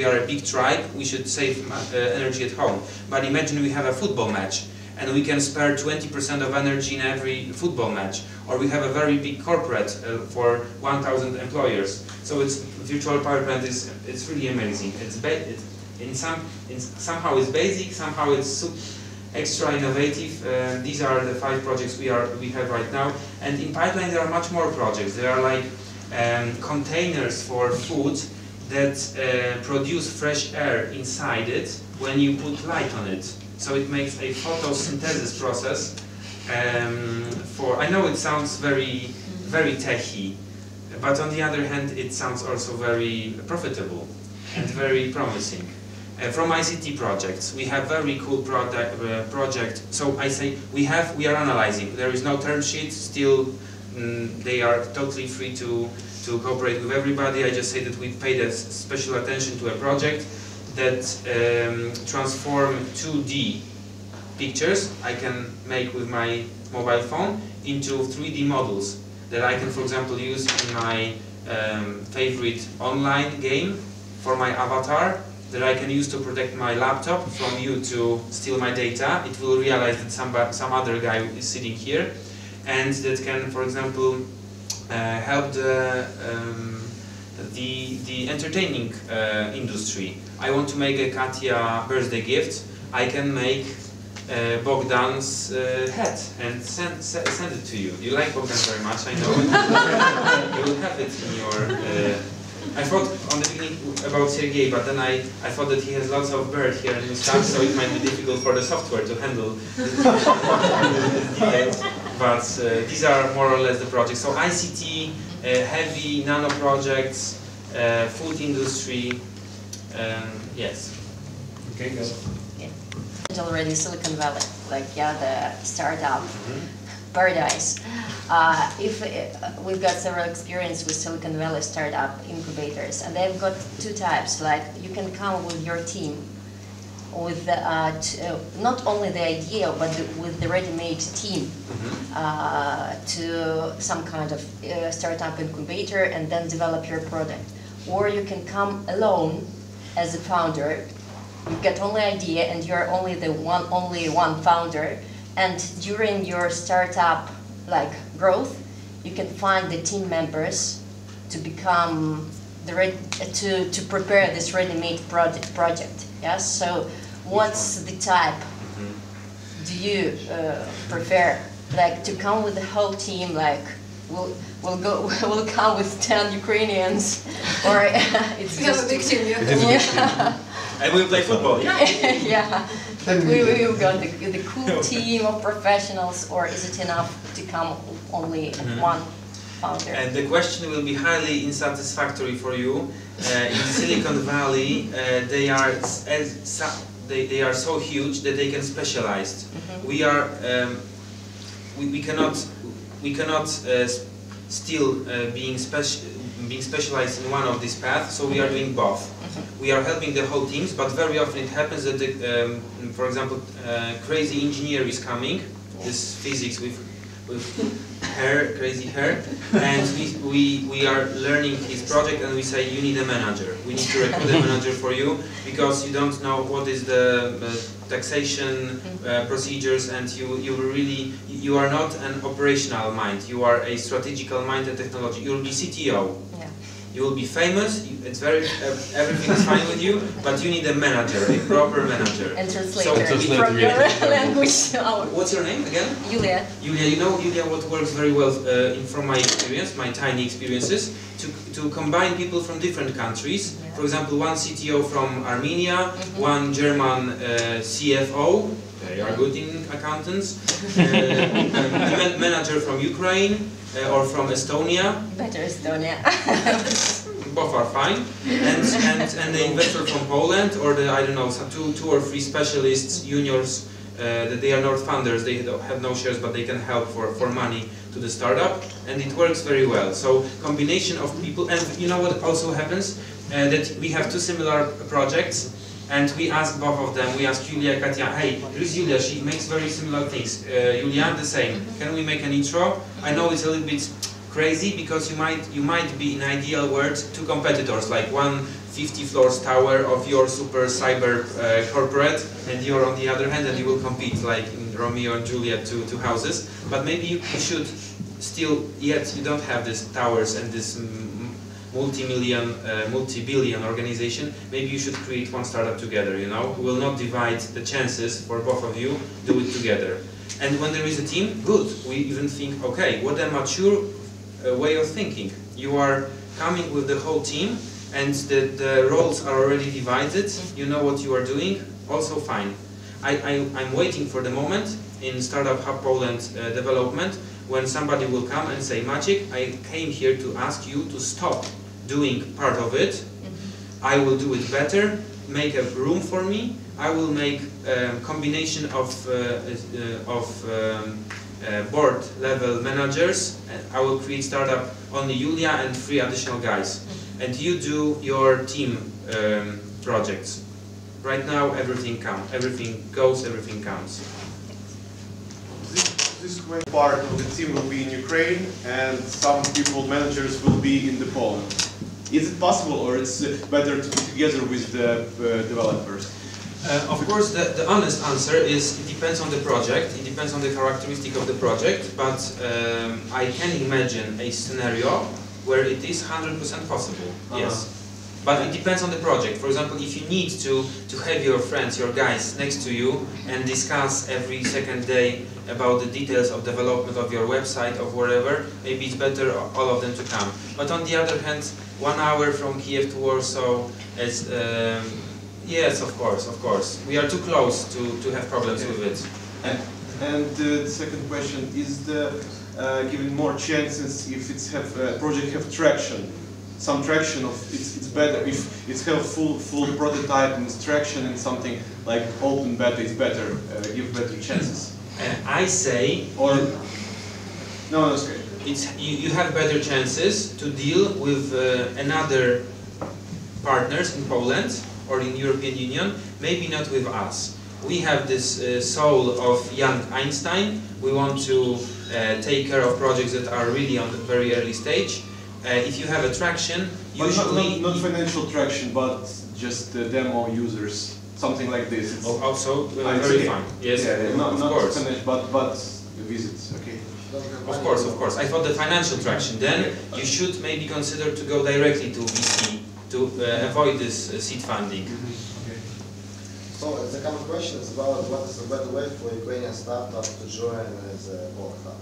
are a big tribe. We should save energy at home. But imagine we have a football match and we can spare 20% of energy in every football match. Or we have a very big corporate for 1,000 employers. So virtual power plant it's really amazing. Somehow it's basic, somehow it's extra innovative. These are the 5 projects we have right now. And in pipeline there are much more projects. There are like containers for food that produce fresh air inside it when you put light on it. So it makes a photosynthesis process. I know it sounds very techy, but on the other hand it sounds also very profitable and very promising. From ICT projects, we have very cool project. So I say we are analyzing. There is no term sheet still. They are totally free to cooperate with everybody. I just say that we paid special attention to a project that transform 2D pictures I can make with my mobile phone into 3D models that I can, for example, use in my favorite online game for my avatar, that I can use to protect my laptop from you to steal my data. It will realize that some other guy is sitting here, and that can, for example, help the entertaining industry. I want to make a Katia birthday gift. I can make Bogdan's hat and send it to you. You like Bogdan very much, I know. You will have it in your... I thought on the beginning about Sergei, but then I thought that he has lots of bird here and stuff, so it might be difficult for the software to handle this detail. But these are more or less the projects. So ICT, heavy nano projects, food industry, yes. Okay, go. Yeah. Already Silicon Valley, like the startup paradise. If we've got several experience with Silicon Valley startup incubators, and they've got 2 types. Like you can come with your team, with not only the idea, but with the ready-made team to some kind of startup incubator, and then develop your product. Or you can come alone as a founder you've got only idea and you're only one founder, and during your startup like growth, you can find the team members to become to prepare this ready-made project. Yes. So, what's the type do you prefer? Like to come with the whole team, like we'll come with 10 Ukrainians, or it's We have a big team, yeah. And we play football. yeah. We've got the cool team of professionals, or is it enough to come only one founder? And the question will be highly unsatisfactory for you. In Silicon Valley, they are so huge that they can specialize. We are we cannot still being specialized in one of these paths, so we are doing both. We are helping the whole teams, but very often it happens that, for example, crazy engineer is coming, this physics with hair, crazy hair, and we are learning his project, and we say, you need a manager. We need to recruit a manager for you, because you don't know what is the taxation procedures, and you are not an operational mind. You are a strategical mind and technology. You will be CTO. Yeah. You will be famous. It's everything is fine with you, but you need a manager, a proper manager. And translator So, from your language. What's your name again? Julia. Julia, you know, Julia, what works very well from my experience, my tiny experiences, to combine people from different countries. Yeah. For example, one CTO from Armenia, one German CFO, they are good in accountants, a manager from Ukraine or from Estonia. Better Estonia. Both are fine, and the investor from Poland, or the, I don't know, some two or three specialists, juniors, that they are not founders, they have no shares, but they can help for money to the startup, and it works very well. So combination of people, and you know what also happens, that we have two similar projects, and we ask both of them. We ask Julia, Katya, hey, there is Julia, she makes very similar things. Julia, the same. Can we make an intro? I know it's a little bit crazy, because you might be in ideal world two competitors, like one 50 floors tower of your super cyber corporate, and you're on the other hand, and you will compete like in Romeo and Juliet, two houses. But maybe you should still, yet you don't have these towers and this multi-billion organization. Maybe you should create one startup together, you know, who will not divide the chances for both of you, do it together. And when there is a team, good. We even think, okay, what a mature way of thinking. You are coming with the whole team, and the roles are already divided. You know what you are doing. Also fine. I'm waiting for the moment in Startup Hub Poland development when somebody will come and say, Maciek, I came here to ask you to stop doing part of it. I will do it better. Make a room for me. I will make a combination of board level managers. I will create startup only Julia and 3 additional guys, and you do your team projects. Right now everything goes, everything counts. This part of the team will be in Ukraine, and some people, managers, will be in the Poland. Is it possible, or it's better to be together with the developers? Of course, the honest answer is it depends on the project, it depends on the characteristic of the project, but I can imagine a scenario where it is 100% possible, yes. But it depends on the project. For example, if you need to have your friends, your guys next to you and discuss every second day about the details of development of your website or wherever, maybe it's better all of them to come. But on the other hand, 1 hour from Kyiv to Warsaw is... yes, of course. We are too close to have problems with it. And the second question is giving more chances if it's project have traction. Some traction of it's better if it's have full prototype and traction, and something like open beta is better, give better chances. I say, or no, it's okay. You have better chances to deal with another partners in Poland or in European Union, maybe not with us. We have this soul of young Einstein. We want to take care of projects that are really on the very early stage. If you have a traction, usually... Not financial traction, but just demo users. something like this. It's Also, I very see. fine. Yes, yeah, not of not course. finish, but visits. Okay. Of course, of course. I thought the financial traction. Then you should maybe consider to go directly to VC to avoid this seed funding. So the common question is about what is the better way for Ukrainian startups to join the Poland Hub?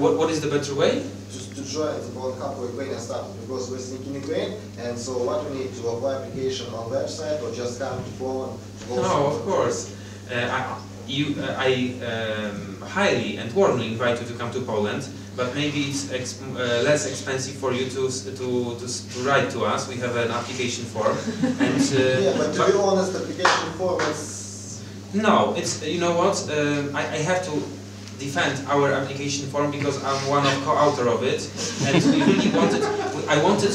What is the better way? Just to join the Poland Hub for Ukrainian startups, because we're thinking Ukraine, and so what we need to apply application on website or just come to Poland? To No, of course. I highly and warmly invite you to come to Poland, but maybe it's less expensive for you to write to us. We have an application form. And, yeah, but to be honest, application form is... No, it's, you know what, I have to defend our application form because I'm one of co-author of it, and we really wanted, I wanted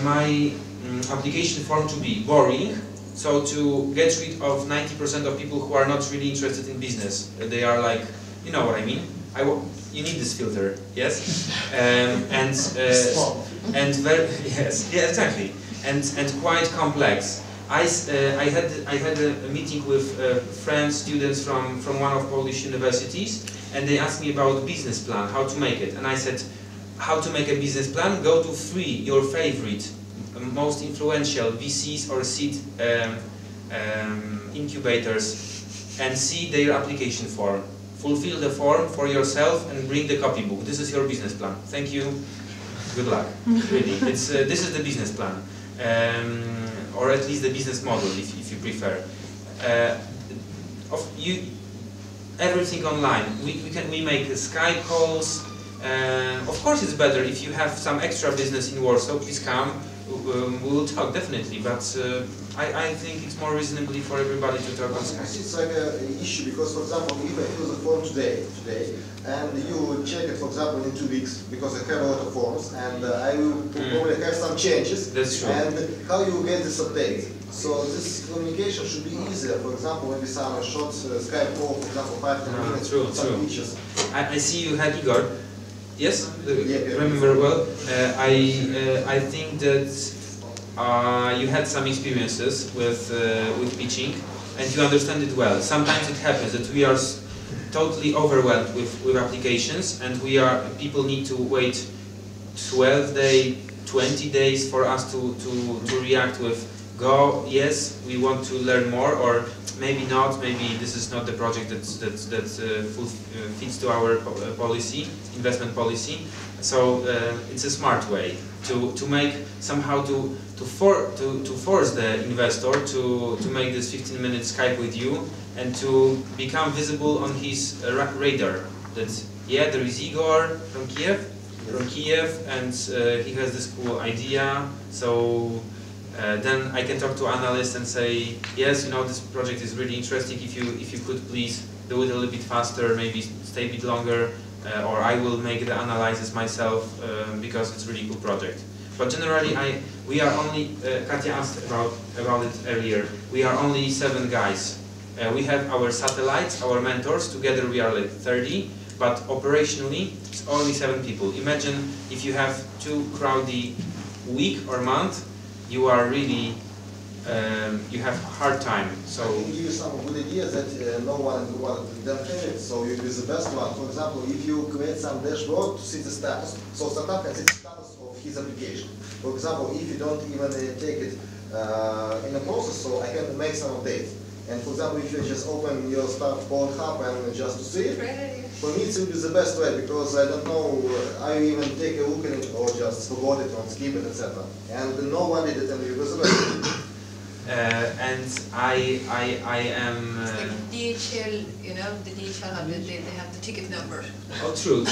my application form to be boring, so to get rid of 90% of people who are not really interested in business. They are like, you know what I mean? You need this filter, yes? And very, yes, yeah, exactly, and quite complex. I had a meeting with friends, students from one of Polish universities, and they asked me about business plan, how to make it. And I said, how to make a business plan? Go to your favorite, most influential VCs or seed incubators and see their application form. Fulfill the form for yourself and bring the copybook. This is your business plan. Thank you. Good luck. Really, this is the business plan. Or at least the business model, if you prefer. Everything online. We make Skype calls. Of course, it's better if you have some extra business in Warsaw. Please come. We will talk definitely, but I think it's more reasonably for everybody to talk on Skype. It's like an issue because, for example, if I fill the form today, and you check it, for example, in 2 weeks, because I have a lot of forms, and I will probably have some changes. That's true. And how you get this update? So this communication should be easier. For example, maybe some short Skype call, for example, 5-10 minutes, true, some true. features. I see you had Igor. Yes, Yeah. remember well. I think that you had some experiences with pitching, and you understand it well. Sometimes it happens that we are totally overwhelmed with applications, and people need to wait 12 days, 20 days for us to react with go. Yes, we want to learn more, or maybe not. Maybe this is not the project that fits to our investment policy. So it's a smart way to make somehow to force the investor to make this 15-minute Skype with you and to become visible on his radar. That yeah, there is Igor from Kyiv, and he has this cool idea. So. Then I can talk to analysts and say, yes, you know, this project is really interesting. If you could please do it a little bit faster, maybe stay a bit longer, or I will make the analysis myself because it's a really cool project. But generally, we are only. Katya asked about it earlier. We are only 7 guys. We have our satellites, our mentors. Together we are like 30. But operationally, it's only 7 people. Imagine if you have too crowded week or month. You are really, you have a hard time. So I can give you some good ideas that no one done it, so you be the best one. For example, if you create some dashboard to see the status, so startup can see the status of his application. For example, if you don't even take it in a process, so I can make some updates. And for example, if you just open your Start Poland Hub and just to see it, for me it will be the best way, because I don't know, I even take a look at it or just forgot it or skip it, etc. And no one did it, and it was the best. and I am. It's like DHL, you know, the DHL have they have the ticket number. Oh, true.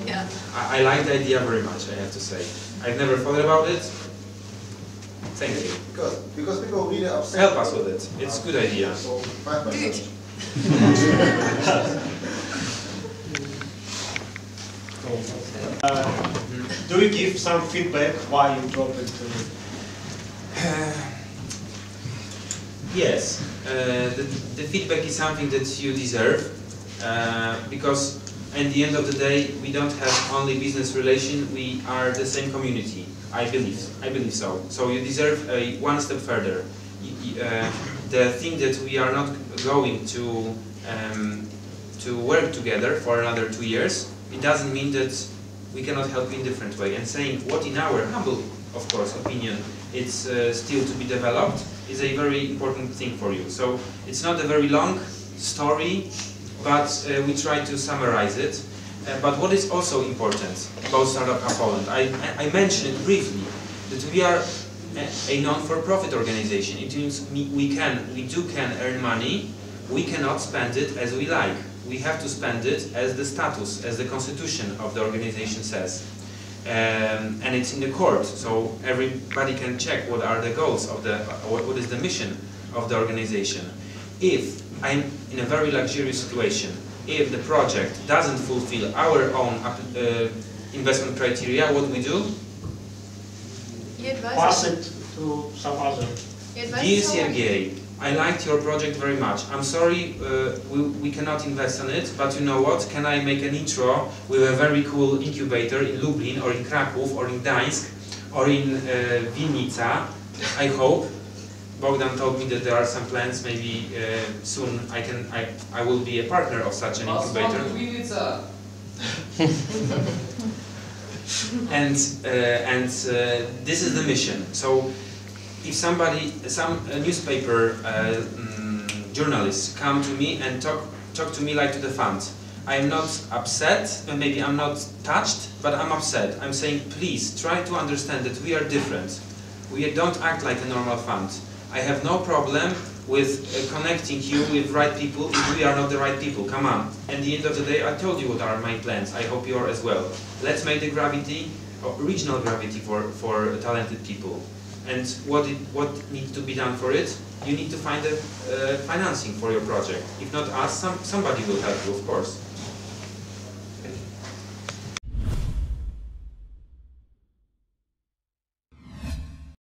Yeah. I like the idea very much. I have to say, I've never thought about it. Thank you. Because people really upset. Help us with it. It's a good idea. So, Good. Do you give some feedback why you dropped it? Yes, the feedback is something that you deserve, because at the end of the day, we don't have only business relation, we are the same community. I believe so. So you deserve one step further. the thing that we are not going to work together for another 2 years, it doesn't mean that we cannot help you in a different way. And saying what in our humble, of course, opinion, it's still to be developed is a very important thing for you. So it's not a very long story, but we try to summarize it. But what is also important about Startup Hub Poland, I mentioned it briefly, that we are a non-for-profit organization. It means we can earn money. We cannot spend it as we like. We have to spend it as the status, as the constitution of the organization says. And it's in the court, so everybody can check what are the goals of what is the mission of the organization. If I'm in a very luxurious situation, if the project doesn't fulfill our own investment criteria, what we do? You advise Pass it to some other. You advise Dear someone- Sergey, I liked your project very much. I'm sorry we cannot invest on it, but you know what? Can I make an intro with a very cool incubator in Lublin or in Kraków or in Gdańsk or in Winnica, I hope. Bogdan told me that there are some plans, maybe soon I will be a partner of such an incubator. And this is the mission. So if some newspaper journalists come to me and talk to me like to the fund, I am not upset, maybe I'm not touched, but I'm upset. I'm saying, please try to understand that we are different. We don't act like a normal fund. I have no problem with connecting you with right people if we are not the right people. Come on. At the end of the day, I told you what are my plans. I hope you are as well. Let's make the gravity, regional gravity for talented people. And what needs to be done for it? You need to find the financing for your project. If not us, somebody will help you, of course.